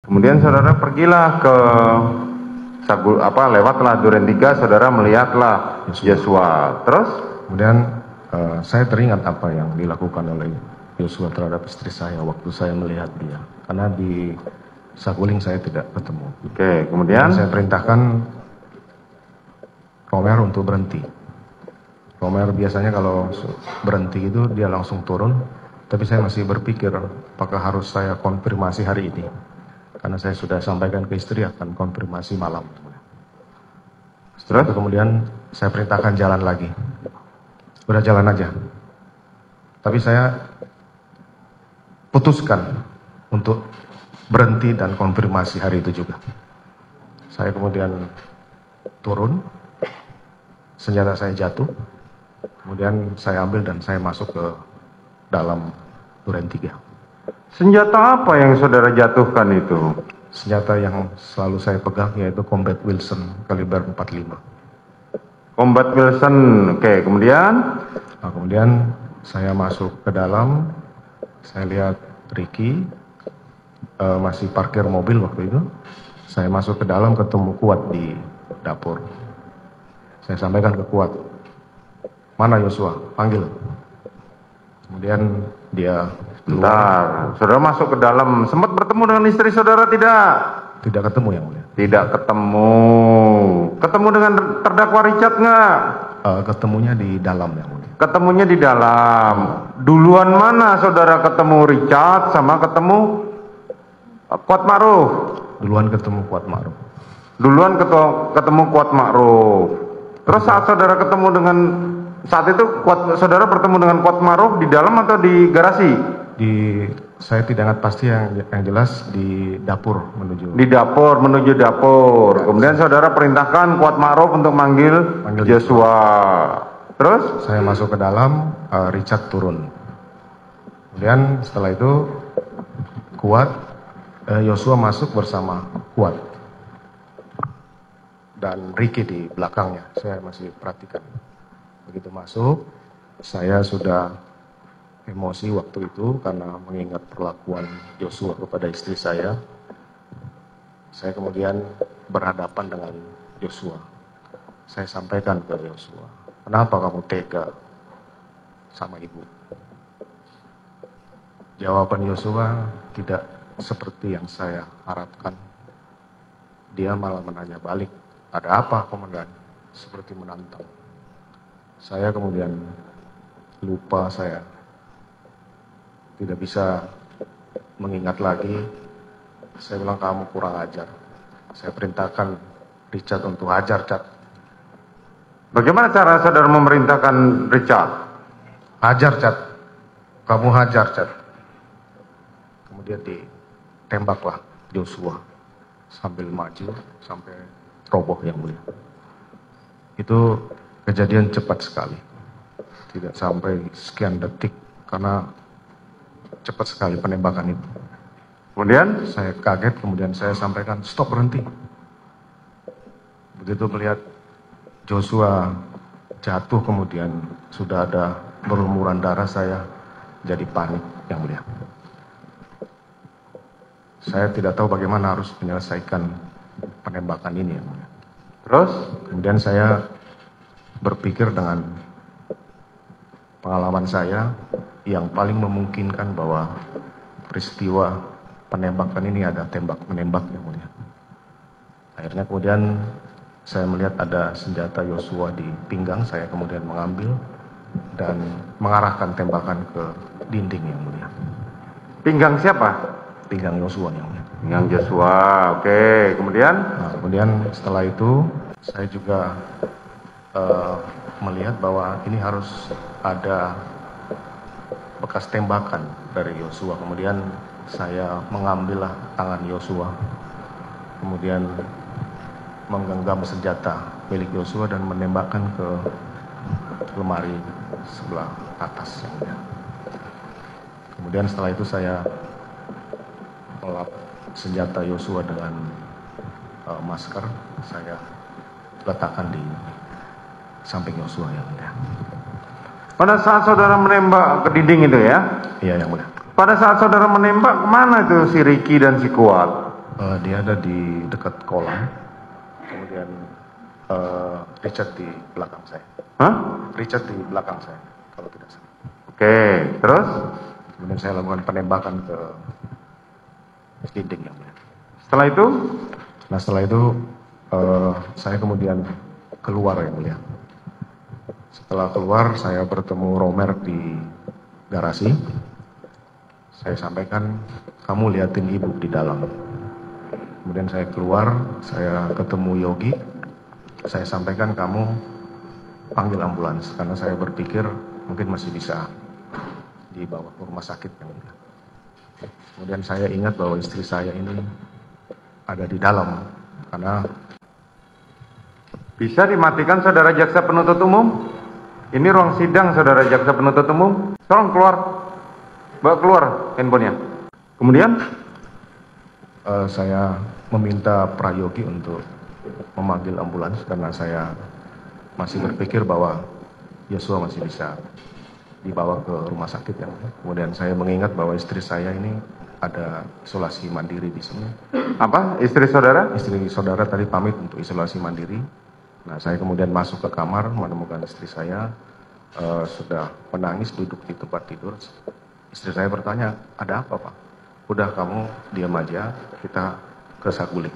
Kemudian saudara pergilah ke lewatlah Duren 3, saudara melihatlah Yosua. Terus? Kemudian saya teringat apa yang dilakukan oleh Yosua terhadap istri saya waktu saya melihat dia. Karena di Saguling saya tidak ketemu. Oke, kemudian? Saya perintahkan Romer untuk berhenti. Romer biasanya kalau berhenti itu dia langsung turun. Tapi saya masih berpikir apakah harus saya konfirmasi hari ini. Karena saya sudah sampaikan ke istri akan konfirmasi malam. Setelah itu kemudian saya perintahkan jalan lagi. Udah jalan aja. Tapi saya putuskan untuk berhenti dan konfirmasi hari itu juga. Saya kemudian turun, senjata saya jatuh, kemudian saya ambil dan saya masuk ke dalam Duren 3. Senjata apa yang saudara jatuhkan itu? Senjata yang selalu saya pegang yaitu Combat Wilson kaliber 45. Combat Wilson, oke, kemudian? Nah, kemudian saya masuk ke dalam, saya lihat Ricky masih parkir mobil waktu itu. Saya masuk ke dalam ketemu Kuat di dapur. Saya sampaikan ke Kuat, mana Yosua? Panggil. Kemudian dia Bentar, saudara masuk ke dalam, sempat bertemu dengan istri saudara tidak? Tidak ketemu yang mulia. Tidak ketemu. Ketemu dengan terdakwa Richard nggak? Ketemunya di dalam yang mulia. Ketemunya di dalam. Duluan mana saudara ketemu Richard sama ketemu Kuat Ma'ruf? Duluan ketemu Kuat Ma'ruf. Duluan ketemu Kuat Ma'ruf. Terus saat saudara ketemu dengan saat itu saudara bertemu dengan Kuat Ma'ruf di dalam atau di garasi? Saya tidak ingat pasti, yang jelas di dapur menuju. Di dapur menuju dapur. Kemudian saudara perintahkan Kuat Ma'ruf untuk manggil Yosua. Terus? Saya masuk ke dalam, Richard turun. Kemudian setelah itu Yosua masuk bersama Kuat dan Ricky di belakangnya. Saya masih perhatikan. Begitu masuk, saya sudah emosi waktu itu karena mengingat perlakuan Yosua kepada istri saya. Saya kemudian berhadapan dengan Yosua. Saya sampaikan ke Yosua, kenapa kamu tega sama ibu? Jawaban Yosua tidak seperti yang saya harapkan. Dia malah menanya balik, ada apa komandan? Seperti menantang. Saya kemudian lupa, saya tidak bisa mengingat lagi. Saya bilang kamu kurang ajar. Saya perintahkan Richard untuk hajar, Chad. Bagaimana cara saudara memerintahkan Richard? Hajar, Chad. Kamu hajar, Chad. Kemudian ditembaklah Yosua sambil maju sampai roboh yang mulia. Itu kejadian cepat sekali. Tidak sampai sekian detik karena cepat sekali penembakan itu. Kemudian saya kaget, kemudian saya sampaikan stop, berhenti. Begitu melihat Joshua jatuh kemudian sudah ada berlumuran darah, saya jadi panik yang mulia. Saya tidak tahu bagaimana harus menyelesaikan penembakan ini yang mulia. Terus kemudian saya berpikir dengan pengalaman saya yang paling memungkinkan bahwa peristiwa penembakan ini ada tembak menembak yang mulia. Akhirnya kemudian saya melihat ada senjata Yosua di pinggang, saya kemudian mengambil dan mengarahkan tembakan ke dinding yang mulia. Pinggang siapa? Pinggang Yosua yang mulia. Pinggang Yosua, oke. Kemudian? Nah, kemudian setelah itu saya juga melihat bahwa ini harus ada bekas tembakan dari Yosua. Kemudian saya mengambillah tangan Yosua, kemudian menggenggam senjata milik Yosua dan menembakkan ke lemari sebelah atas. Kemudian setelah itu saya melap senjata Yosua dengan masker, saya letakkan di samping Yosua yang mulia. Pada saat saudara menembak ke dinding itu ya? Iya yang mulia. Pada saat saudara menembak, kemana itu si Ricky dan si Kuat? Dia ada di dekat kolam. Kemudian Richard di belakang saya. Hah? Richard di belakang saya, kalau tidak salah. Oke, terus? Kemudian saya lakukan penembakan ke dinding yang mulia. Setelah itu? Nah setelah itu saya kemudian keluar yang mulia. Setelah keluar saya bertemu Romer di garasi. Saya sampaikan, kamu liatin ibu di dalam. Kemudian saya keluar, saya ketemu Yogi. Saya sampaikan kamu panggil ambulans karena saya berpikir mungkin masih bisa dibawa ke rumah sakit yang mulia. Kemudian saya ingat bahwa istri saya ini ada di dalam karena Bisa dimatikan saudara jaksa penuntut umum? Ini ruang sidang saudara jaksa penuntut umum. Tolong keluar. Bawa keluar handphonenya. Kemudian? Saya meminta Prayogi untuk memanggil ambulans karena saya masih berpikir bahwa Yosua masih bisa dibawa ke rumah sakit yang mulia. Kemudian saya mengingat bahwa istri saya ini ada isolasi mandiri di sini. Apa? Istri saudara? Istri saudara tadi pamit untuk isolasi mandiri. Nah, saya kemudian masuk ke kamar menemukan istri saya sudah menangis duduk di tempat tidur. Istri saya bertanya, ada apa Pak? Udah kamu diam aja, kita ke Saguling.